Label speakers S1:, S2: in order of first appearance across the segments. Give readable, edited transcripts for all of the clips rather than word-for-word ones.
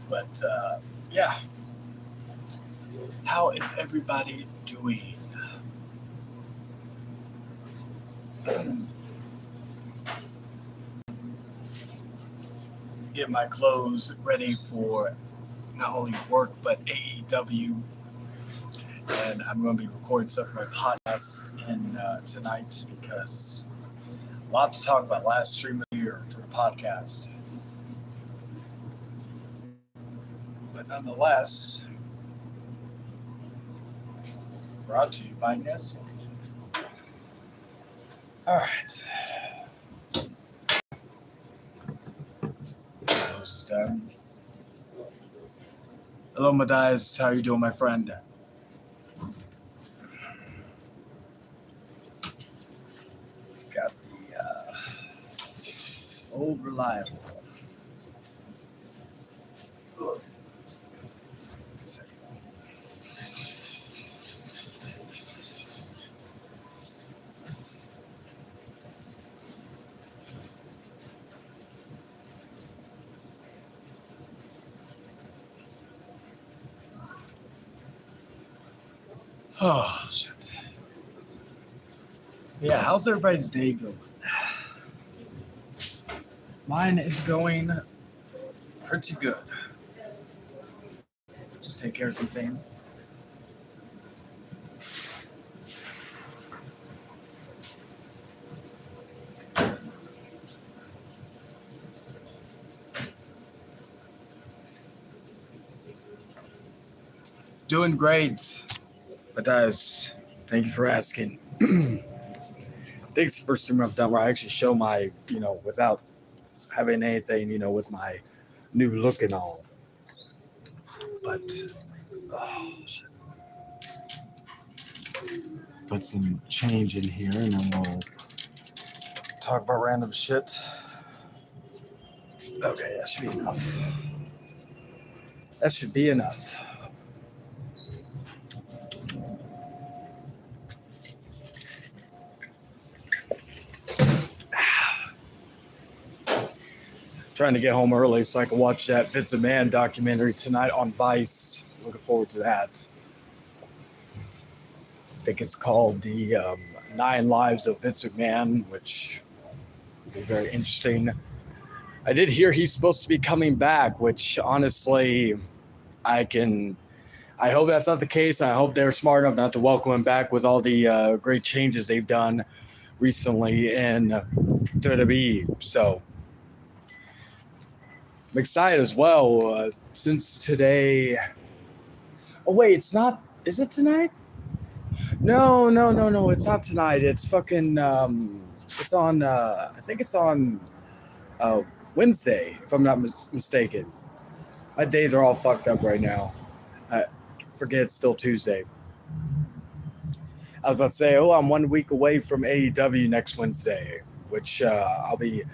S1: But yeah, how is everybody doing? Get my clothes ready for not only work but AEW, and I'm going to be recording stuff for my podcast in tonight because a lot to talk about. Last stream of the year for the podcast, but nonetheless, brought to you by Nestle. All right, close is done. Hello, Madias. How you doing, my friend? Got the old reliable. Oh, shit. Yeah, how's everybody's day going? Mine is going pretty good. Just take care of some things. Doing great. But thank you for asking. I think it's the first stream I've done where I actually show my, without having anything, with my new look and all. But, oh, shit. Put some change in here and then we'll talk about random shit. Okay, that should be enough. That should be enough. Trying to get home early so I can watch that Vince McMahon documentary tonight on Vice. Looking forward to that. I think it's called the 9 Lives of Vince McMahon, which will be very interesting. I did hear he's supposed to be coming back, which honestly, I hope that's not the case. I hope they're smart enough not to welcome him back with all the great changes they've done recently in WWE. So I'm excited as well since today. Oh, wait, it's not. Is it tonight? No. It's not tonight. It's fucking. It's on. I think it's on Wednesday, if I'm not mistaken. My days are all fucked up right now. I forget it's still Tuesday. I was about to say, I'm 1 week away from AEW next Wednesday, which I'll be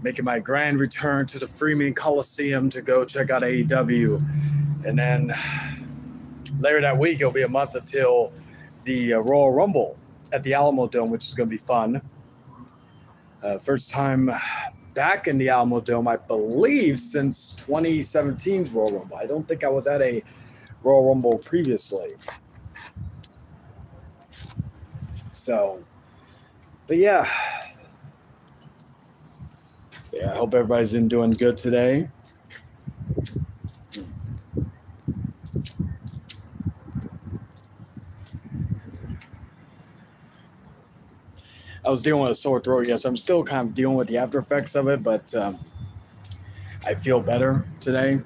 S1: making my grand return to the Freeman Coliseum to go check out AEW. And then later that week, it'll be a month until the Royal Rumble at the Alamo Dome, which is going to be fun. First time back in the Alamo Dome, I believe, since 2017's Royal Rumble. I don't think I was at a Royal Rumble previously. So, but yeah. I hope everybody's been doing good today. I was dealing with a sore throat, yes. I'm still kind of dealing with the after effects of it, but I feel better today.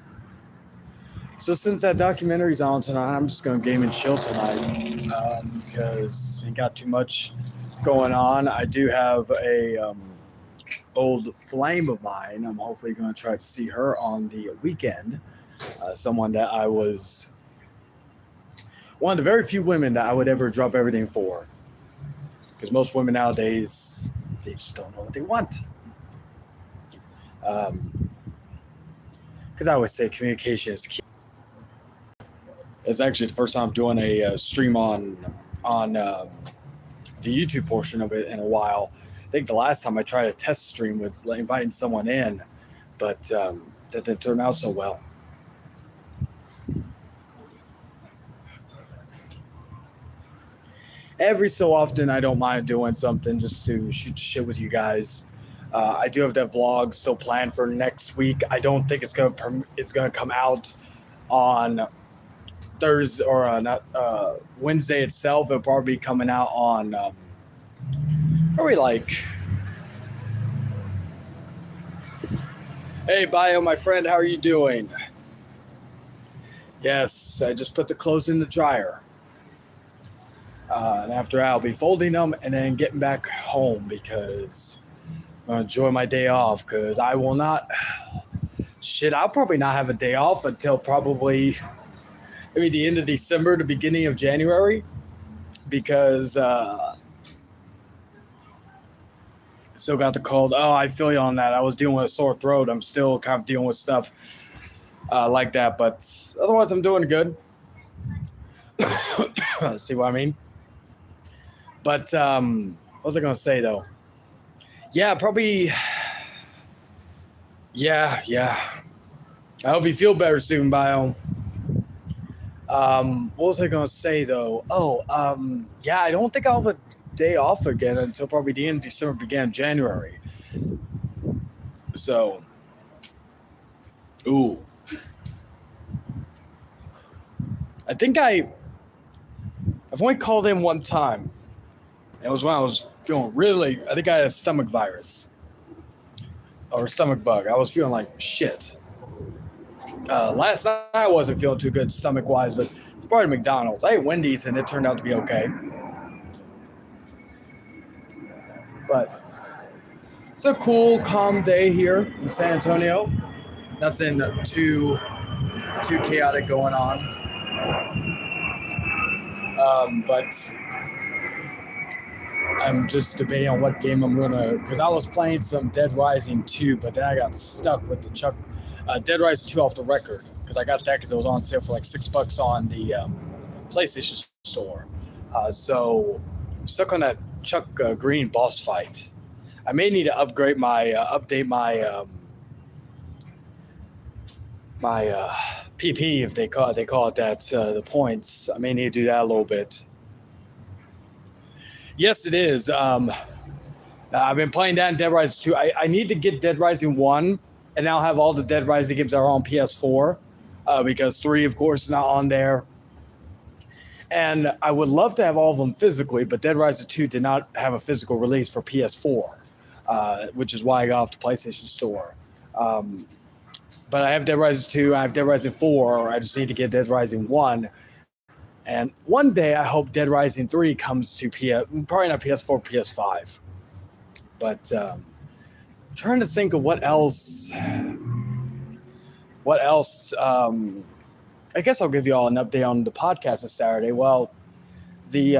S1: So since that documentary's on tonight, I'm just going to game and chill tonight because ain't got too much going on. I do have a old flame of mine. I'm hopefully going to try to see her on the weekend. Someone that I was one of the very few women that I would ever drop everything for. Because most women nowadays, they just don't know what they want. Because I always say communication is key. It's actually the first time I'm doing a stream on the YouTube portion of it in a while. I think the last time I tried a test stream was inviting someone in, but that didn't turn out so well. every so often I don't mind doing something just to shoot shit with you guys. I do have that vlog still planned for next week. I don't think it's gonna come out on Thursday or not Wednesday itself. It'll probably be coming out on probably like. Hey, Bio, my friend, how are you doing? Yes, I just put the clothes in the dryer. And after I'll be folding them and then getting back home because I'm going to enjoy my day off because I will not... Shit, I'll probably not have a day off until probably maybe the end of December, the beginning of January because still got the cold. Oh, I feel you on that. I was dealing with a sore throat. I'm still kind of dealing with stuff like that, but otherwise I'm doing good. See what I mean? But what was I going to say, though? Yeah, probably... Yeah. I hope you feel better soon, Bio. What was I going to say, though? Yeah, I don't think I'll have a day off again until probably the end of December, began January. So... Ooh. I think I've only called in one time. It was when I was feeling really, I think I had a stomach virus or a stomach bug. I was feeling like shit. Last night I wasn't feeling too good stomach wise, but it's probably McDonald's. I ate Wendy's and it turned out to be okay. But it's a cool, calm day here in San Antonio. Nothing too chaotic going on. But I'm just debating on what game I'm gonna, because I was playing some Dead Rising 2, but then I got stuck with the Dead Rising 2 off the record because I got that because it was on sale for like $6 on the PlayStation Store. So I'm stuck on that Chuck Green boss fight. I may need to upgrade update my PP if they call it that, the points. I may need to do that a little bit. Yes, it is. I've been playing that in Dead Rising 2. I need to get Dead Rising 1 and now have all the Dead Rising games that are on PS4 because 3, of course, is not on there. And I would love to have all of them physically, but Dead Rising 2 did not have a physical release for PS4, which is why I got off the PlayStation Store. But I have Dead Rising 2, I have Dead Rising 4, I just need to get Dead Rising 1. And one day I hope Dead Rising 3 comes to probably not PS4, PS5. But I'm trying to think of what else. I guess I'll give you all an update on the podcast this Saturday. Well, the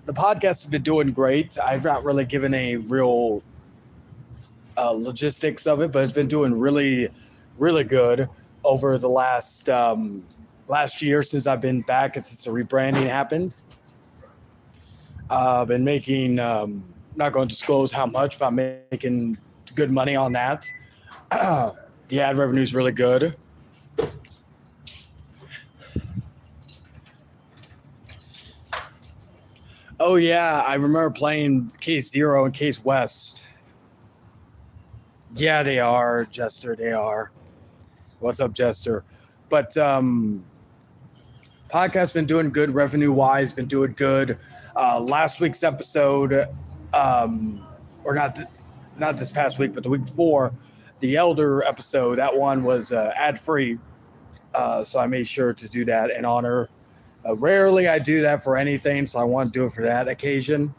S1: podcast has been doing great. I've not really given a real logistics of it, but it's been doing really, really good over the last year since I've been back and since the rebranding happened. I've been making, not going to disclose how much, but I'm making good money on that. The ad revenue is really good. Oh, yeah, I remember playing Case Zero and Case West. Yeah, they are, Jester, they are. What's up, Jester? But podcast's been doing good revenue-wise, been doing good. Last week's episode, or not this past week, but the week before, the Elder episode, that one was ad-free. So I made sure to do that in honor. Rarely I do that for anything, so I want to do it for that occasion.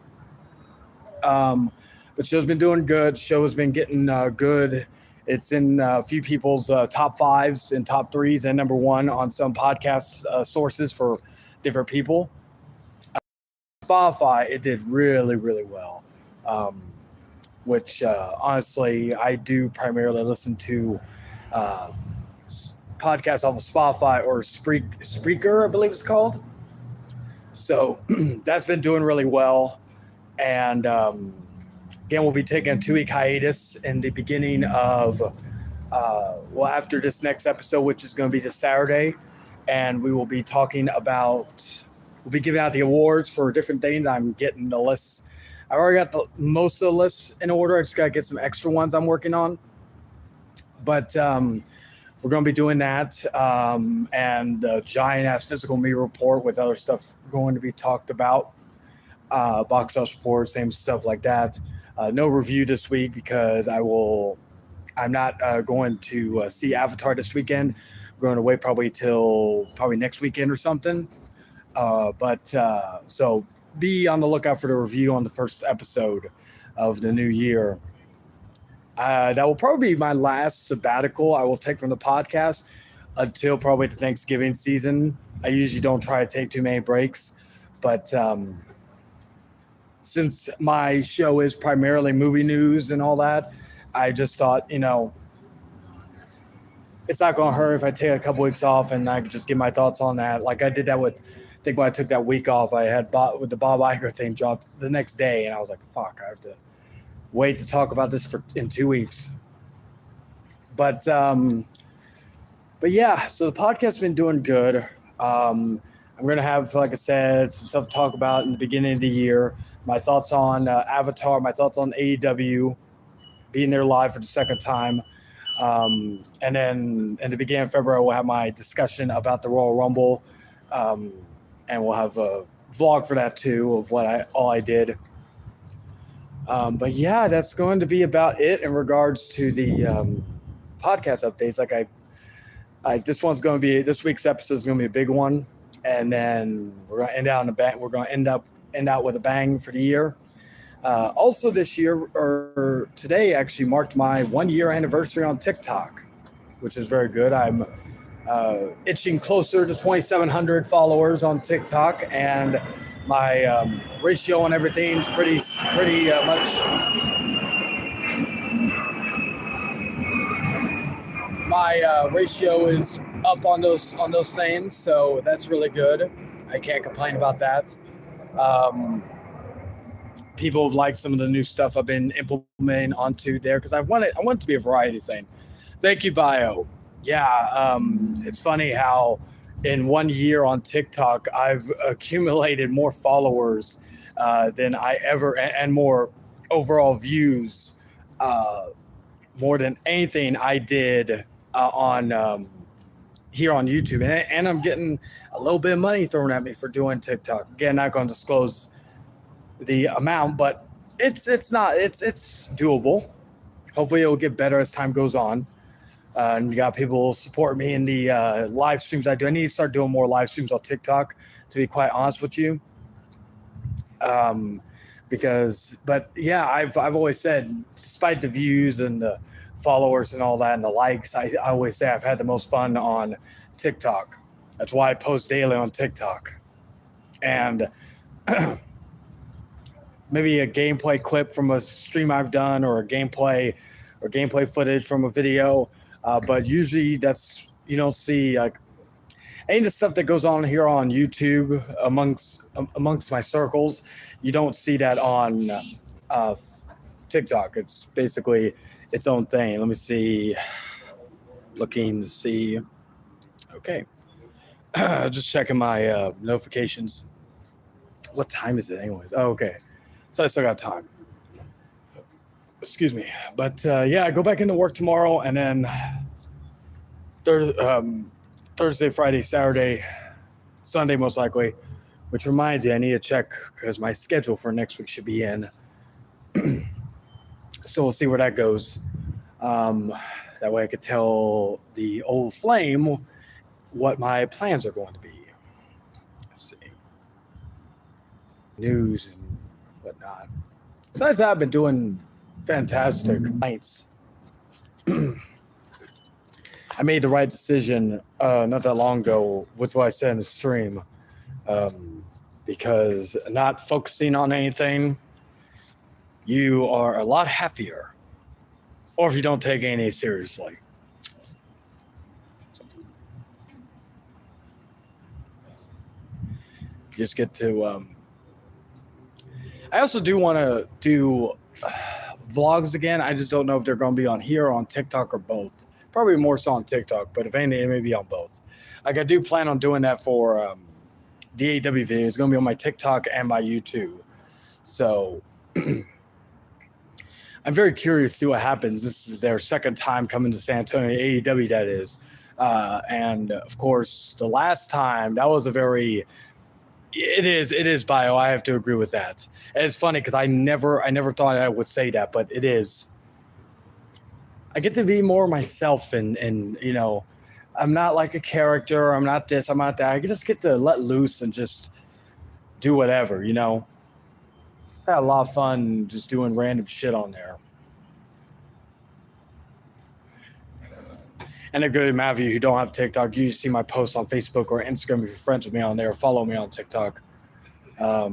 S1: But show's been doing good. Show has been getting good. It's in a few people's top 5s and top 3s and number 1 on some podcast sources for different people. Spotify, it did really, really well. Which honestly, I do primarily listen to podcasts off of Spotify or Spreaker, I believe it's called. So that's been doing really well. And again, we'll be taking a 2-week hiatus in the beginning of, after this next episode, which is going to be this Saturday. And we will be talking about we'll be giving out the awards for different things. I'm getting the lists. I already got most of the lists in order. I just got to get some extra ones I'm working on. But we're going to be doing that, and the giant-ass physical media report with other stuff going to be talked about. Box office report, same stuff like that. No review this week because I'm not going to see Avatar this weekend. I'm going to wait probably till next weekend or something. So be on the lookout for the review on the first episode of the new year. That will probably be my last sabbatical I will take from the podcast until probably the Thanksgiving season. I usually don't try to take too many breaks, but since my show is primarily movie news and all that, I just thought, it's not going to hurt if I take a couple weeks off and I could just give my thoughts on that. Like I did that with, I think when I took that week off, I had with the Bob Iger thing dropped the next day, and I was like, fuck, I have to wait to talk about this in 2 weeks. But yeah, so the podcast's been doing good. I'm going to have, like I said, some stuff to talk about in the beginning of the year. My thoughts on Avatar, my thoughts on AEW, being there live for the second time. And then in the beginning of February, we'll have my discussion about the Royal Rumble. And we'll have a vlog for that too of all I did. But yeah, that's going to be about it in regards to the podcast updates. Like this week's episode is going to be a big one, and then we're going to end out on a bang. We're going to end out with a bang for the year. Also this year, or today actually, marked my 1 year anniversary on TikTok, which is very good. I'm itching closer to 2,700 followers on TikTok, and my ratio on everything is pretty much. My ratio is up on those things, so that's really good. I can't complain about that. People have liked some of the new stuff I've been implementing onto there because I want it to be a variety thing. Thank you, Bio. Yeah, it's funny how in 1 year on TikTok, I've accumulated more followers than I ever, and more overall views, more than anything I did on here on YouTube. And I'm getting a little bit of money thrown at me for doing TikTok. Again, not going to disclose the amount, but it's doable. Hopefully it'll get better as time goes on. And you got people support me in the live streams I do. I need to start doing more live streams on TikTok, to be quite honest with you. But yeah, I've always said, despite the views and the followers and all that and the likes, I always say I've had the most fun on TikTok. That's why I post daily on TikTok. And maybe a gameplay clip from a stream I've done, or gameplay footage from a video. But usually you don't see like any of the stuff that goes on here on YouTube amongst my circles. You don't see that on TikTok. It's basically its own thing. Let me see. Looking to see. Okay. Just checking my notifications. What time is it anyways? Oh, okay. So I still got time. Excuse me. But yeah, I go back into work tomorrow, and then Thursday, Friday, Saturday, Sunday most likely, which reminds me I need to check because my schedule for next week should be in. So we'll see where that goes. That way I could tell the old flame what my plans are going to be. Let's see. News and whatnot. Besides that, I've been doing fantastic nights. I made the right decision not that long ago with what I said in the stream, because not focusing on anything, you are a lot happier, or if you don't take anything seriously. You just get to... I also do want to do vlogs again. I just don't know if they're going to be on here or on TikTok or both. Probably more so on TikTok, but if anything, it may be on both. Like I do plan on doing that for the AEW video is going to be on my TikTok and my YouTube. So I'm very curious to see what happens. This is their second time coming to San Antonio, AEW that is. And of course, the last time, that was a very... It is bio. I have to agree with that. And it's funny because I never thought I would say that, but it is. I get to be more myself, and you know, I'm not like a character. I'm not this. I'm not that. I just get to let loose and just do whatever. You know, I had a lot of fun just doing random shit on there. And a good amount of you who don't have TikTok, you see my posts on Facebook or Instagram if you're friends with me on there. Follow me on TikTok. What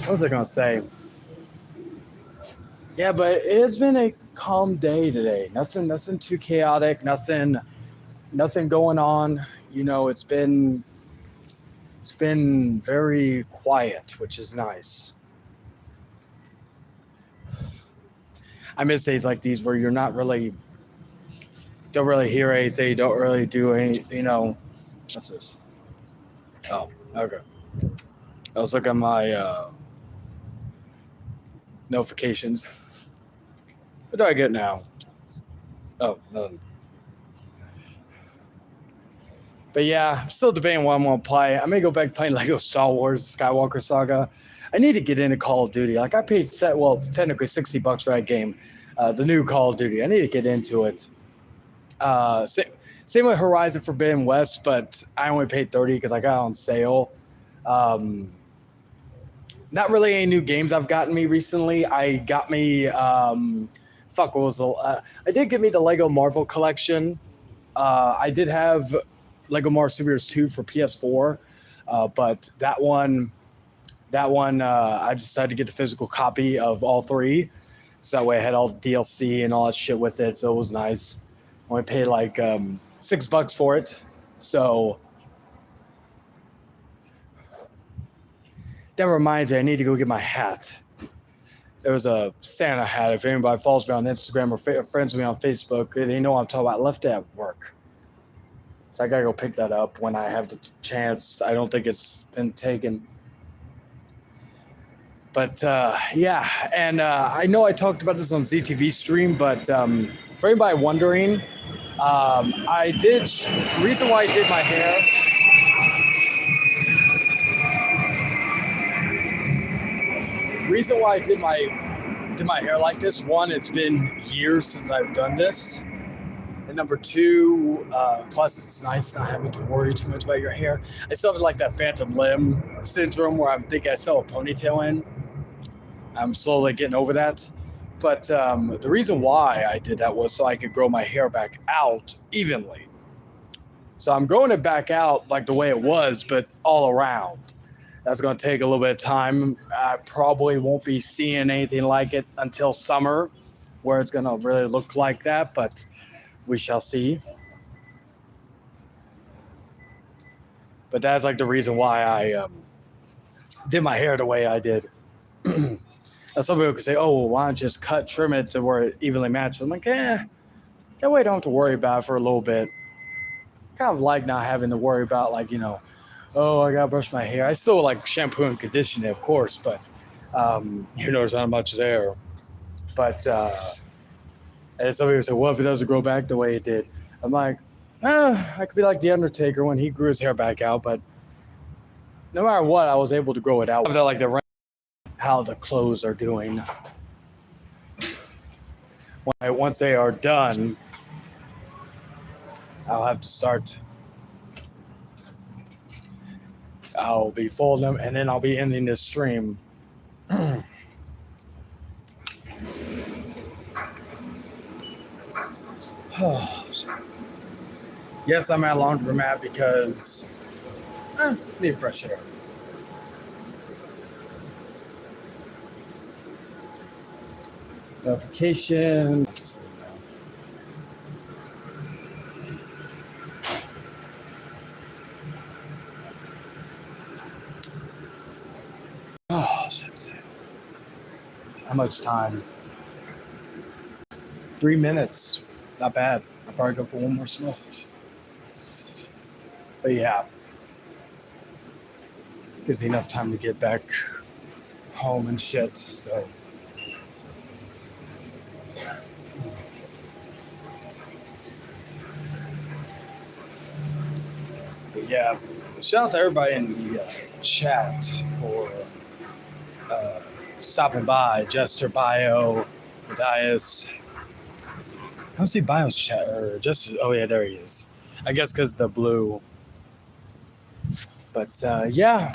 S1: was I going to say? Yeah, but it's been a calm day today. Nothing too chaotic. Nothing going on. You know, it's been very quiet, which is nice. I miss days like these where you're don't really hear anything, don't really do any, you know. What's this? Oh, okay. I was looking at my notifications. What do I get now? Oh, nothing. But yeah, I'm still debating what I'm going to play. I may go back playing Lego Star Wars Skywalker Saga. I need to get into Call of Duty. Like, I paid technically $60 for that game, the new Call of Duty. I need to get into it. Same with Horizon Forbidden West, but I only paid $30 because I got it on sale. Not really any new games I've gotten me recently. I got me I did get me the Lego Marvel collection. I did have Lego Marvel Superheroes 2 for PS4, but that one I decided to get the physical copy of all three, so that way I had all the DLC and all that shit with it, so it was nice. I only paid like $6 for it, so that reminds me, I need to go get my hat. There was a Santa hat. If anybody follows me on Instagram or friends with me on Facebook, they know I'm talking about. I left it at work. So I got to go pick that up when I have the chance. I don't think it's been taken. But, yeah. And I know I talked about this on ZTV stream, but for anybody wondering, the reason why I did my hair... reason why I did my hair like this, one, it's been years since I've done this, and number two, plus it's nice not having to worry too much about your hair. I still have like that phantom limb syndrome where I'm thinking I still have a ponytail in. I'm slowly getting over that, but the reason why I did that was so I could grow my hair back out evenly. So I'm growing it back out like the way it was, but all around. That's going to take a little bit of time. I probably won't be seeing anything like it until summer, where it's going to really look like that, but we shall see. But that's like the reason why I did my hair the way I did. Now some people could say, oh, well, why don't you just trim it to where it evenly matches? I'm like, that way I don't have to worry about it for a little bit. Kind of like not having to worry about, like, you know, oh, I gotta brush my hair. I still like shampoo and condition it, of course, but you know, there's not much there. But and some people say, well, if it doesn't grow back the way it did, I'm like, I could be like the Undertaker when he grew his hair back out. But no matter what, I was able to grow it out. Like how the clothes are doing. Once they are done, I'll have to start. I'll be folding them, and then I'll be ending this stream. Yes, I'm at a laundromat because I need fresh air. Notification. Oh, shit. How much time? 3 minutes. Not bad. I'll probably go for one more smoke. But yeah, gives you enough time to get back home and shit. So but yeah, shout out to everybody in the chat for uh, stopping by. Jester, Bio, Matthias. I don't see Bio's chat or just. Oh yeah, there he is. I guess because the blue. But yeah,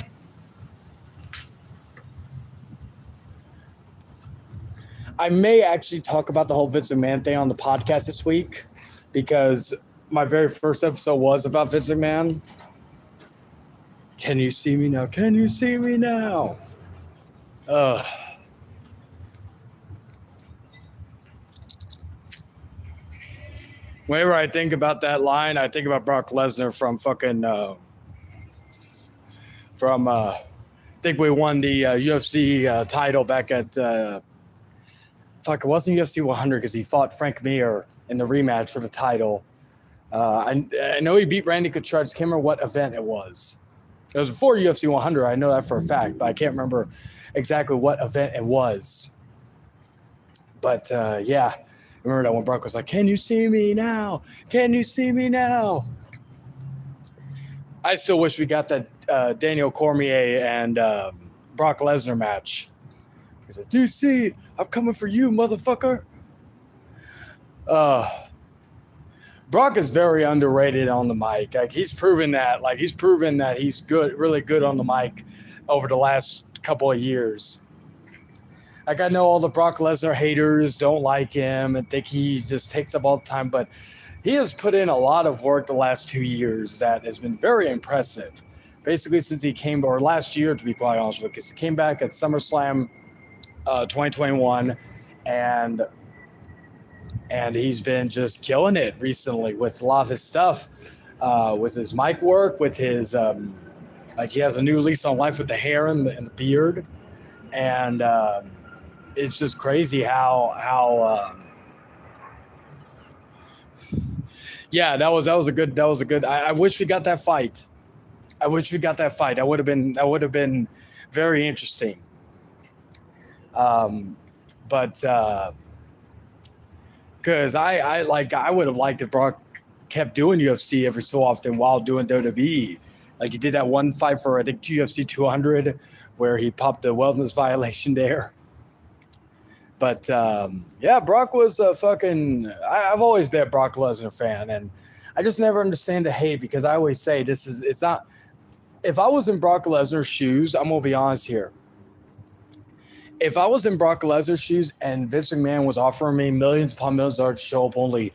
S1: I may actually talk about the whole Vince McMahon thing on the podcast this week because my very first episode was about Vince McMahon. Can you see me now? Can you see me now? Whenever I think about that line, I think about Brock Lesnar from fucking I think we won the UFC title back at fuck, it wasn't UFC 100 because he fought Frank Mir in the rematch for the title. I know he beat Randy Couture. I just can't remember what event it was. It was before UFC 100. I know that for a fact, but I can't remember exactly what event it was. But yeah, I remember that when Brock was like, "Can you see me now? Can you see me now?" I still wish we got that Daniel Cormier and Brock Lesnar match. He said, "DC, I'm coming for you, motherfucker." Brock is very underrated on the mic. Like he's proven that. Like he's proven that he's good, really good on the mic over the last couple of years. Like I know all the Brock Lesnar haters don't like him and think he just takes up all the time, but he has put in a lot of work the last 2 years that has been very impressive. Basically, since he came, or last year to be quite honest with you, because he came back at SummerSlam 2021, and he's been just killing it recently with a lot of his stuff, with his mic work, with his like he has a new lease on life with the hair and the beard, and it's just crazy how yeah, that was a good. I wish we got that fight. That would have been very interesting. But because I would have liked if Brock kept doing UFC every so often while doing WWE. Like he did that one fight for I think UFC 200 where he popped the wellness violation there. But yeah, Brock was a fucking. I've always been a Brock Lesnar fan, and I just never understand the hate because I always say it's not. If I was in Brock Lesnar's shoes, I'm gonna be honest here. If I was in Brock Lesnar's shoes and Vince McMahon was offering me millions upon millions of dollars to show up only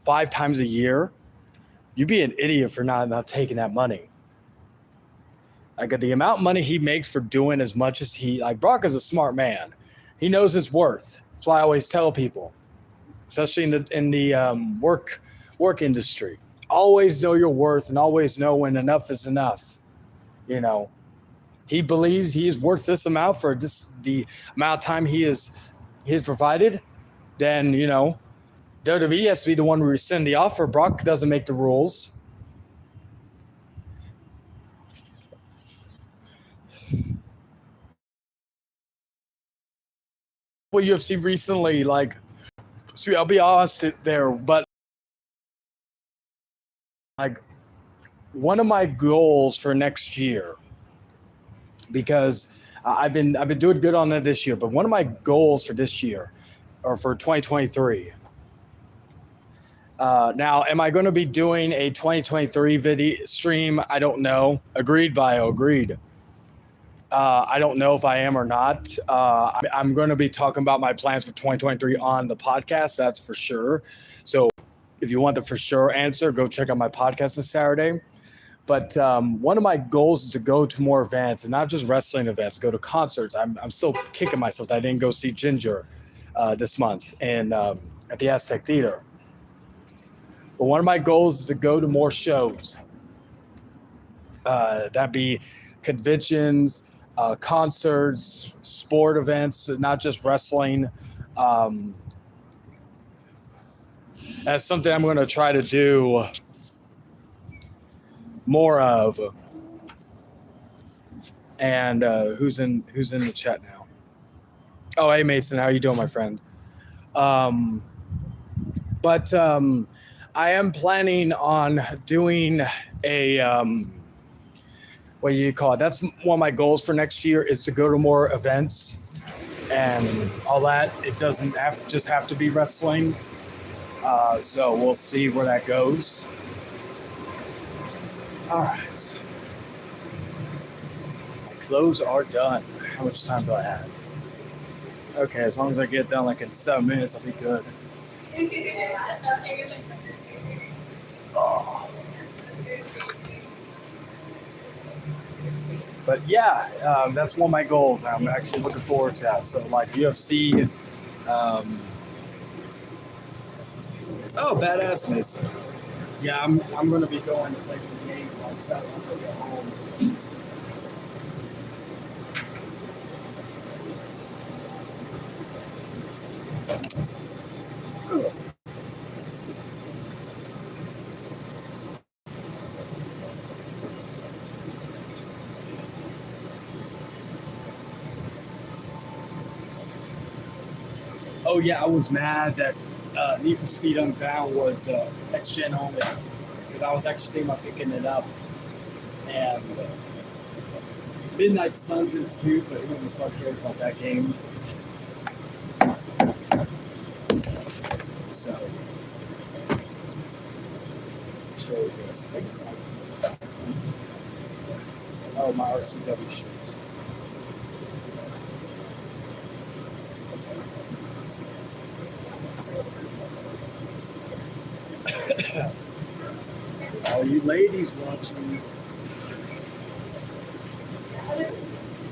S1: 5 times a year, you'd be an idiot for not taking that money. Like the amount of money he makes for doing as much as Brock is a smart man. He knows his worth. That's why I always tell people, especially in the work industry, always know your worth and always know when enough is enough. You know, he believes he is worth this amount for the amount of time he has provided. Then WWE has to be the one to rescind the offer. Brock doesn't make the rules. Well, UFC recently, I'll be honest there, but one of my goals for next year, because I've been doing good on that this year, but one of my goals for this year, or for 2023. Now, am I going to be doing a 2023 video stream? I don't know. Agreed, Bio. Agreed. I don't know if I am or not. I'm going to be talking about my plans for 2023 on the podcast. That's for sure. So if you want the for sure answer, go check out my podcast this Saturday. But one of my goals is to go to more events, and not just wrestling events, go to concerts. I'm still kicking myself that I didn't go see Ginger this month and at the Aztec Theater. But one of my goals is to go to more shows. That'd be conventions, concerts, sport events, not just wrestling. That's something I'm going to try to do more of. And who's in the chat now? Oh, hey Mason, how you doing, my friend? But I am planning on doing a what do you call it? That's one of my goals for next year, is to go to more events and all that. It doesn't just have to be wrestling. So we'll see where that goes. All right. My clothes are done. How much time do I have? Okay, as long as I get done like in 7 minutes, I'll be good. Oh. But yeah, that's one of my goals. I'm actually looking forward to that. So like UFC. Oh, badass Mason. Yeah, I'm going to be going to play some games on Saturday once I get home. Oh yeah, I was mad that Need for Speed Unbound was next gen only, because I was actually thinking about picking it up. And Midnight Suns is too, but it wouldn't fluctuate about that game. So shows this. Oh, my RCW shows. All you ladies watching,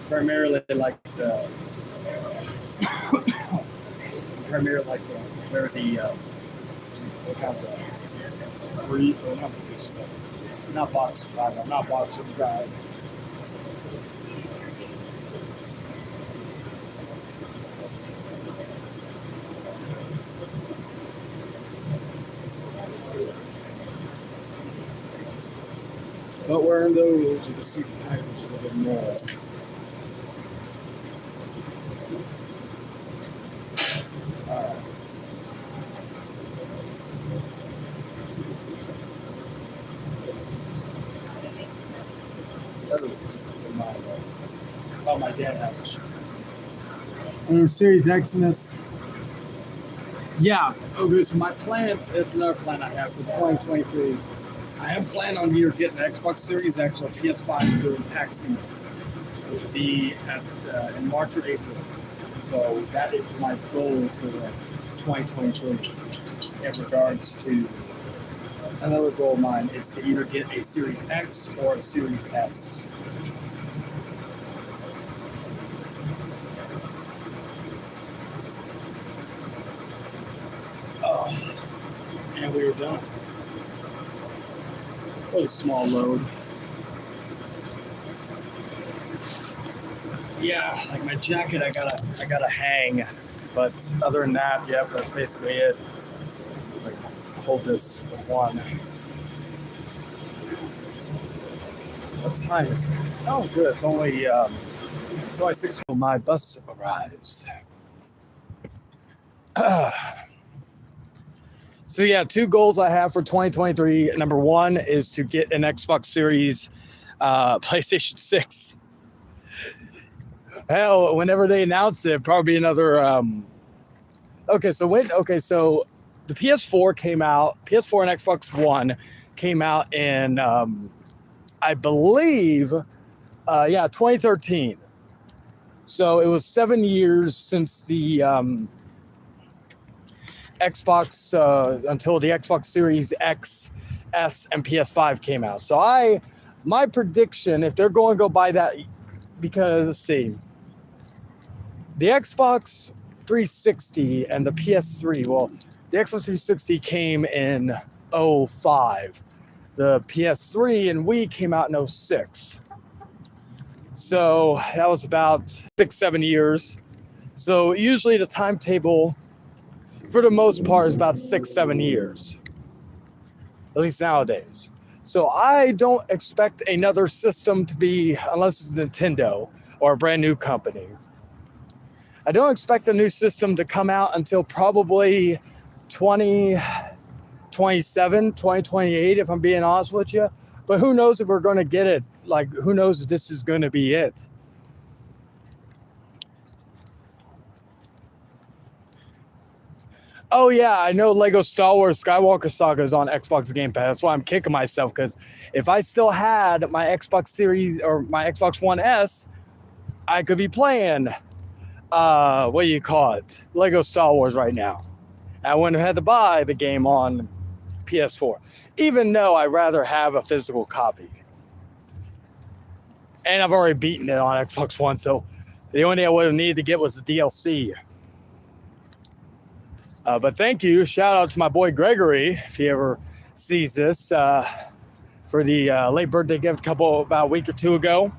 S1: primarily like the where the what kind of breed, or not boxes. I'm not boxing guy. But wearing those, you can see the package a little bit more. Alright. Oh, my dad has a shirt. Series Exodus. Yeah. Okay, so my plan, it's another plan I have for 2023. I am planning on either getting the Xbox Series X or PS5 during tax season, which will be in March or April. So that is my goal for 2023 in regards to another goal of mine is to either get a Series X or a Series S. Oh, and we were done. Really small load. Yeah, like my jacket, I gotta hang, but other than that, yep, that's basically it. Like, hold this with one. What time is it? Oh, good. It's only 6. My bus arrives. So yeah, 2 goals I have for 2023. Number 1 is to get an Xbox Series, PlayStation 6. Hell, whenever they announce it, probably another. So the PS4 came out. PS4 and Xbox One came out in, I believe, 2013. So it was 7 years since the Xbox until the Xbox Series X, S, and PS5 came out. So my prediction, if they're going to go buy that, because let's see, the Xbox 360 and the PS3. Well, the Xbox 360 came in 2005. The PS3 and Wii came out in 2006. So that was about 6-7 years. So usually the timetable, for the most part, is about 6-7 years, at least nowadays. So I don't expect another system to be, unless it's Nintendo or a brand new company. I don't expect a new system to come out until probably 2027, 2028, if I'm being honest with you. But who knows if we're going to get it? Like, who knows if this is going to be it? Oh, yeah, I know Lego Star Wars Skywalker Saga is on Xbox Game Pass. That's why I'm kicking myself, because if I still had my Xbox Series or my Xbox One S, I could be playing, what do you call it? Lego Star Wars right now. I wouldn't have had to buy the game on PS4, even though I'd rather have a physical copy. And I've already beaten it on Xbox One, so the only thing I would have needed to get was the DLC. But thank you. Shout out to my boy Gregory, if he ever sees this, for the late birthday gift about a week or two ago,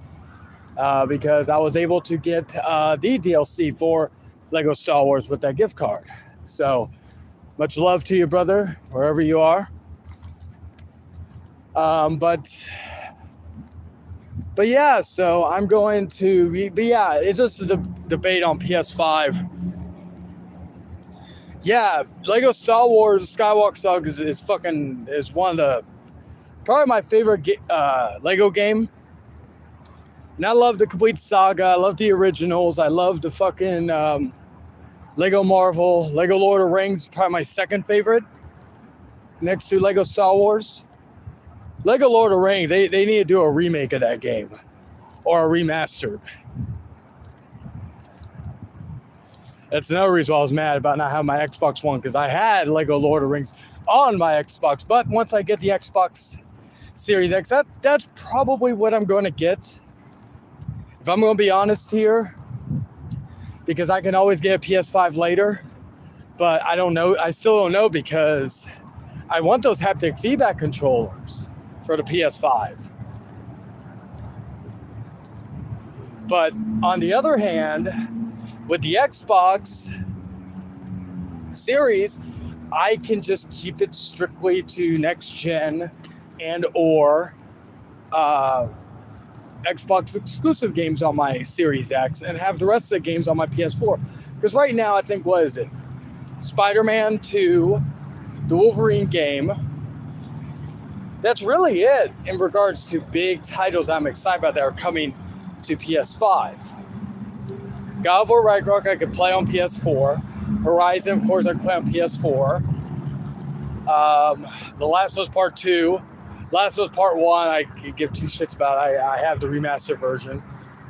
S1: because I was able to get the DLC for Lego Star Wars with that gift card. So much love to you, brother, wherever you are. But yeah, so I'm going to, but yeah, it's just a debate on PS5. Yeah, Lego Star Wars Skywalker Saga is one of the, probably my favorite Lego game. And I love the complete saga. I love the originals. I love the fucking Lego Marvel. Lego Lord of the Rings is probably my second favorite, next to Lego Star Wars. Lego Lord of the Rings, they need to do a remake of that game, or a remastered. That's another reason why I was mad about not having my Xbox One, because I had Lego Lord of the Rings on my Xbox. But once I get the Xbox Series X, that's probably what I'm going to get. If I'm going to be honest here, because I can always get a PS5 later. But I don't know. I still don't know, because I want those haptic feedback controllers for the PS5. But on the other hand, with the Xbox Series, I can just keep it strictly to next gen and or Xbox exclusive games on my Series X, and have the rest of the games on my PS4. Because right now, I think, what is it? Spider-Man 2, the Wolverine game. That's really it in regards to big titles I'm excited about that are coming to PS5. God of War Ragnarok I could play on PS4. Horizon, of course, I could play on PS4. The Last of Us Part 2. Last of Us Part 1, I could give two shits about. I have the remastered version.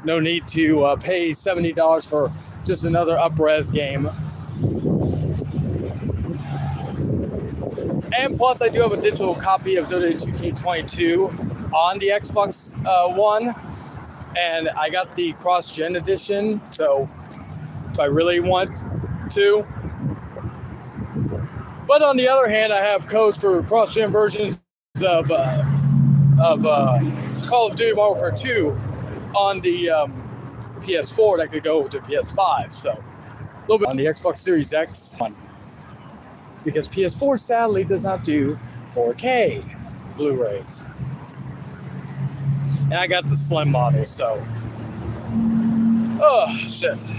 S1: No need to pay $70 for just another up-res game. And plus, I do have a digital copy of WWE 2K22 on the Xbox One. And I got the cross-gen edition, so if I really want to. But on the other hand, I have codes for cross-gen versions of Call of Duty Modern Warfare 2 on the PS4 that could go to PS5. So a little bit on the Xbox Series X, because PS4 sadly does not do 4K Blu-rays. And I got the slim model, so. Oh, shit.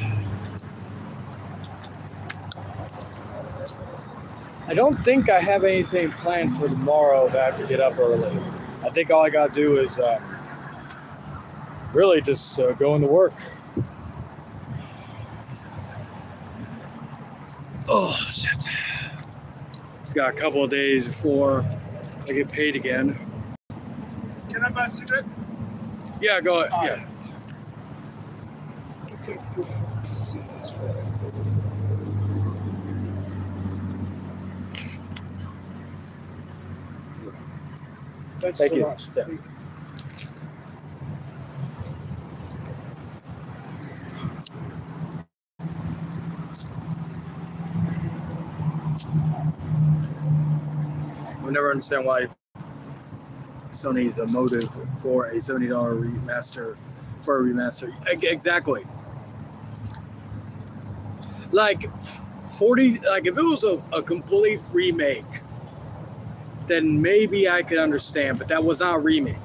S1: I don't think I have anything planned for tomorrow that I have to get up early. I think all I gotta do is really just go into work. Oh, shit. It's got a couple of days before I get paid again.
S2: Can I buy a cigarette?
S1: Yeah, go ahead. Yeah.
S2: Okay,
S1: Thank you.
S2: Much.
S1: Yeah. I'll never understand why Sony's a motive for a $70 remaster for a remaster. Exactly. Like 40, like if it was a complete remake then maybe I could understand, but that was not a remake.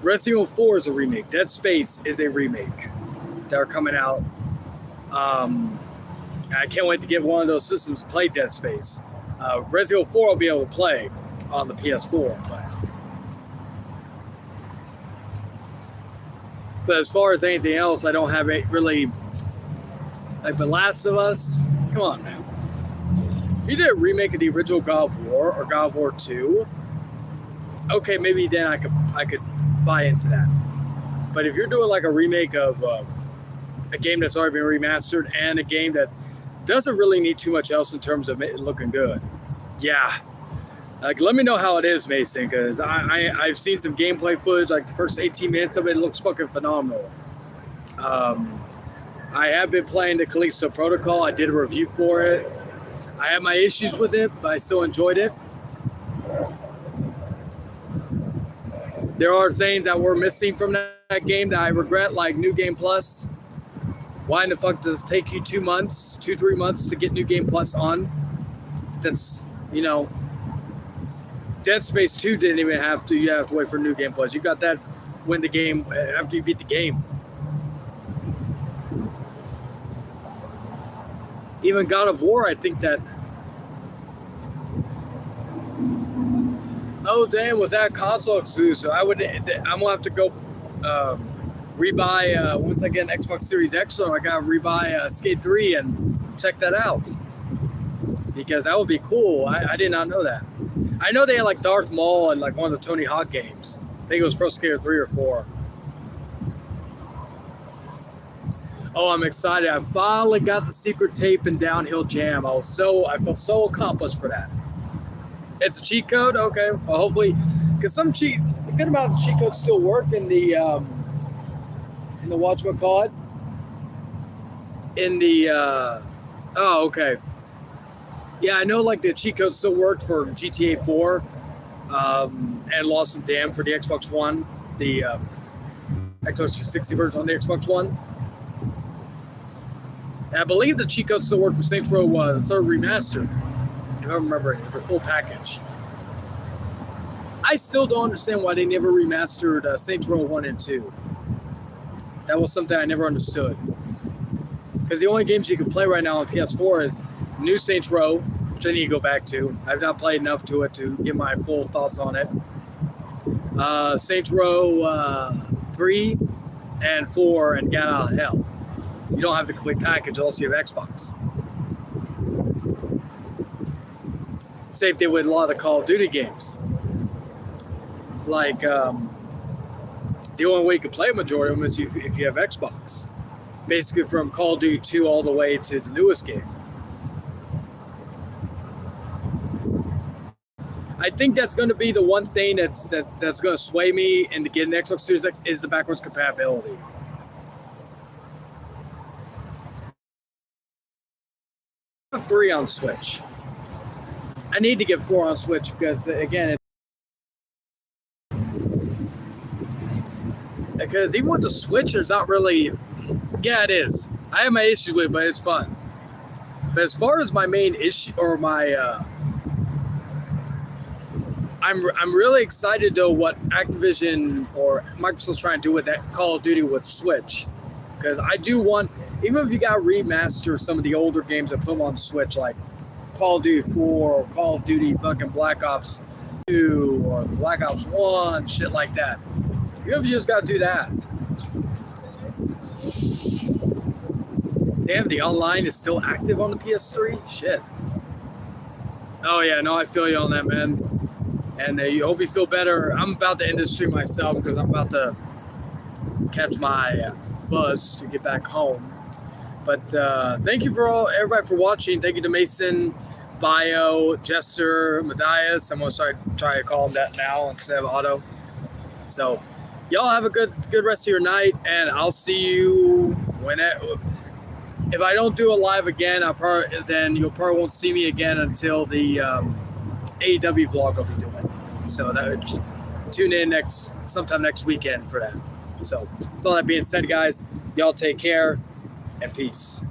S1: Resident Evil 4 is a remake. Dead Space is a remake that are coming out. I can't wait to get one of those systems to play Dead Space. Resident Evil 4 I'll be able to play on the PS4. But as far as anything else, I don't have it really. Like The Last of Us, come on, man. If you did a remake of the original God of War or God of War 2, okay, maybe then I could buy into that. But if you're doing like a remake of a game that's already been remastered and a game that doesn't really need too much else in terms of it looking good, yeah. Like, let me know how it is, Mason, because I've seen some gameplay footage, like the first 18 minutes of it, looks fucking phenomenal. I have been playing the Callisto Protocol. I did a review for it. I had my issues with it, but I still enjoyed it. There are things that were missing from that game that I regret, like New Game Plus. Why in the fuck does it take you 3 months to get New Game Plus on? That's, you know, Dead Space 2 didn't even have to. You have to wait for New Game Plus. You got that when the game, after you beat the game. Even God of War, I think that. Oh damn! Was that console exclusive? I'm gonna have to go rebuy once I get an Xbox Series X. So I gotta rebuy Skate 3 and check that out because that would be cool. I did not know that. I know they had like Darth Maul and like one of the Tony Hawk games. I think it was Pro Skater 3 or 4. Oh, I'm excited. I finally got the secret tape in Downhill Jam. I felt so accomplished for that. It's a cheat code? Okay. Well, hopefully, because a good amount of cheat codes still work in the whatchamacallit. Oh, okay. Yeah, I know like the cheat code still worked for GTA 4 and Lost and Damned for the Xbox One, the Xbox 360 version on the Xbox One. And I believe the cheat code still worked for Saints Row the third remaster. If I remember it, the full package. I still don't understand why they never remastered Saints Row 1 and 2. That was something I never understood. Because the only games you can play right now on PS4 is New Saints Row, which I need to go back to. I've not played enough to it to get my full thoughts on it. Saints Row 3 and 4 and Get Out of Hell. You don't have the complete package unless you have Xbox. Same thing with a lot of the Call of Duty games. Like, the only way you can play a majority of them is if you have Xbox. Basically from Call of Duty 2 all the way to the newest game. I think that's going to be the one thing that's going to sway me into getting Xbox Series X is the backwards compatibility. I have 3 on Switch. I need to get 4 on Switch because, again, because even with the Switch, there's not really. Yeah, it is. I have my issues with it, but it's fun. But as far as my main issue or my, I'm really excited though what Activision or Microsoft's trying to do with that Call of Duty with Switch, because I do want, even if you got to remaster some of the older games and put them on Switch, like Call of Duty 4 or Call of Duty fucking Black Ops 2 or Black Ops 1, shit like that. Even if you just got to do that. Damn, the online is still active on the PS3? Shit. Oh yeah, no, I feel you on that, man. And you hope you feel better. I'm about to end this stream myself because I'm about to catch my bus to get back home. But thank you everybody for watching. Thank you to Mason, Bio, Jester, Matthias. I'm going to try to call him that now instead of Otto. So y'all have a good rest of your night, and I'll see you if I don't do a live again, then you'll probably won't see me again until the AEW vlog I'll be doing. So tune in sometime next weekend for that. So with all that being said, guys, y'all take care and peace.